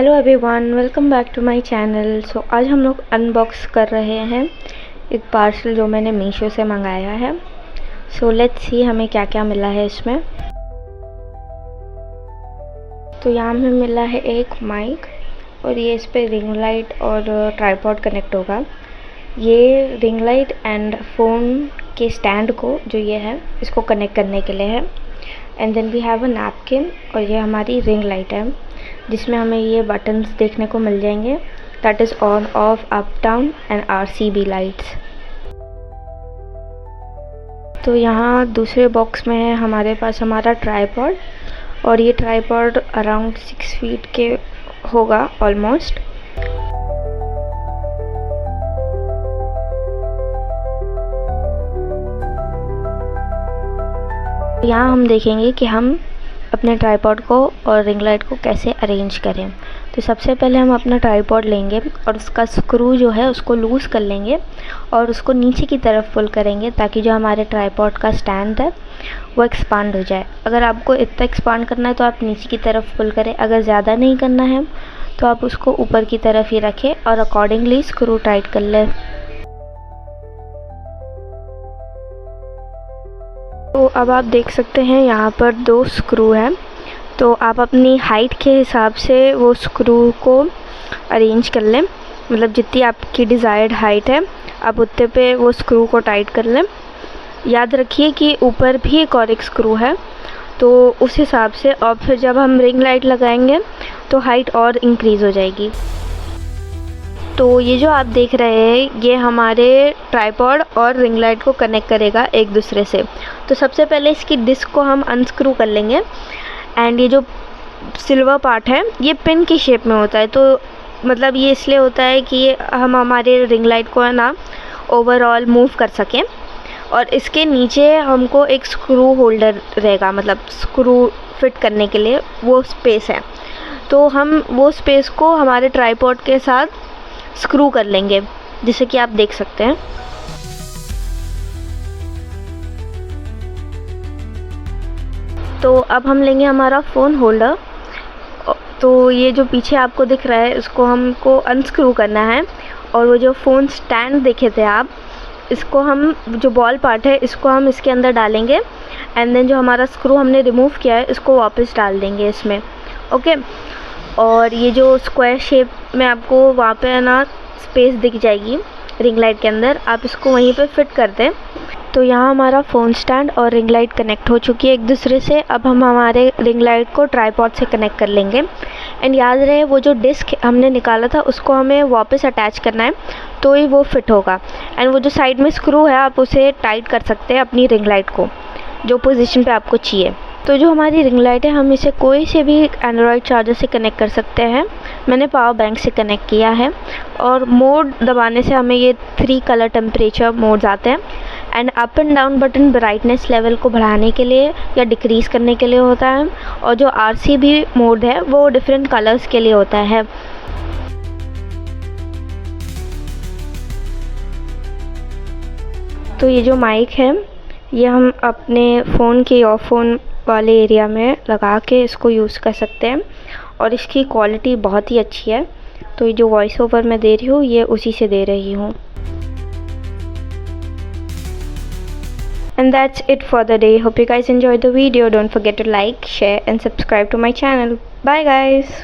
Hello everyone, welcome back to my channel. आज हम लोग अनबॉक्स कर रहे हैं एक पार्सल जो मैंने मीशो से मंगाया है। लेट्स सी हमें क्या क्या मिला है इसमें। तो यहाँ हमें मिला है एक माइक और ये इस पर रिंग लाइट और ट्राइपॉड कनेक्ट होगा। ये रिंग लाइट एंड फ़ोन के स्टैंड को जो ये है इसको कनेक्ट करने के लिए है। And then we have a napkin और ये हमारी रिंग लाइट है जिसमें हमें ये बटन्स देखने को मिल जाएंगे, that is on off up down and RCB lights. तो यहाँ दूसरे बॉक्स में है हमारे पास हमारा ट्राइपॉड और ये ट्राइपॉड अराउंड 6 फीट के होगा ऑलमोस्ट। यहाँ हम देखेंगे कि हम अपने ट्राइपॉड को और रिंग लाइट को कैसे अरेंज करें। तो सबसे पहले हम अपना ट्राइपॉड लेंगे और उसका स्क्रू जो है उसको लूज़ कर लेंगे और उसको नीचे की तरफ पुल करेंगे ताकि जो हमारे ट्राइपॉड का स्टैंड है वो एक्सपांड हो जाए। अगर आपको इतना एक्सपांड करना है तो आप नीचे की तरफ पुल करें, अगर ज़्यादा नहीं करना है तो आप उसको ऊपर की तरफ ही रखें और अकॉर्डिंगली स्क्रू टाइट कर लें। तो अब आप देख सकते हैं यहाँ पर 2 स्क्रू हैं। तो आप अपनी हाइट के हिसाब से वो स्क्रू को अरेंज कर लें, मतलब जितनी आपकी डिज़ायर्ड हाइट है आप उतने पे वो स्क्रू को टाइट कर लें। याद रखिए कि ऊपर भी एक स्क्रू है तो उस हिसाब से, और फिर जब हम रिंग लाइट लगाएंगे तो हाइट और इंक्रीज़ हो जाएगी। तो ये जो आप देख रहे हैं ये हमारे ट्राइपॉड और रिंग लाइट को कनेक्ट करेगा एक दूसरे से। तो सबसे पहले इसकी डिस्क को हम अनस्क्रू कर लेंगे एंड ये जो सिल्वर पार्ट है ये पिन की शेप में होता है। तो मतलब ये इसलिए होता है कि ये हम हमारे रिंग लाइट को है ना ओवरऑल मूव कर सकें। और इसके नीचे हमको एक स्क्रू होल्डर रहेगा, मतलब स्क्रू फिट करने के लिए वो स्पेस है। तो हम वो स्पेस को हमारे ट्राइपॉड के साथ स्क्रू कर लेंगे जैसे कि आप देख सकते हैं। तो अब हम लेंगे हमारा फ़ोन होल्डर। तो ये जो पीछे आपको दिख रहा है इसको हमको अनस्क्रू करना है और वो जो फ़ोन स्टैंड देखे थे आप, इसको हम जो बॉल पार्ट है इसको हम इसके अंदर डालेंगे एंड देन जो हमारा स्क्रू हमने रिमूव किया है इसको वापस डाल देंगे इसमें। ओके, और ये जो स्क्वायर शेप में आपको वहाँ पे है ना स्पेस दिख जाएगी रिंग लाइट के अंदर, आप इसको वहीं पे फिट कर दें। तो यहाँ हमारा फ़ोन स्टैंड और रिंग लाइट कनेक्ट हो चुकी है एक दूसरे से। अब हम हमारे रिंग लाइट को ट्राइपॉड से कनेक्ट कर लेंगे एंड याद रहे वो जो डिस्क हमने निकाला था उसको हमें वापस अटैच करना है तो ही वो फिट होगा। एंड वो जो साइड में स्क्रू है आप उसे टाइट कर सकते हैं अपनी रिंग लाइट को जो पोजीशन पे आपको चाहिए। तो जो हमारी रिंग लाइट है हम इसे कोई से भी एंड्रॉयड चार्जर से कनेक्ट कर सकते हैं। मैंने पावर बैंक से कनेक्ट किया है और मोड दबाने से हमें ये 3 कलर टेम्परेचर मोड्स आते हैं and up and down button brightness level को बढ़ाने के लिए या डिक्रीज़ करने के लिए होता है और जो RCB मोड है वो डिफरेंट कलर्स के लिए होता है। तो ये जो माइक है ये हम अपने फ़ोन के ईयरफोन वाले एरिया में लगा के इसको यूज़ कर सकते हैं और इसकी क्वालिटी बहुत ही अच्छी है। तो ये जो वॉइस ओवर मैं दे रही हूँ ये उसी से दे रही हूँ। And that's it for the day. Hope you guys enjoyed the video. Don't forget to like, share and subscribe to my channel. Bye guys.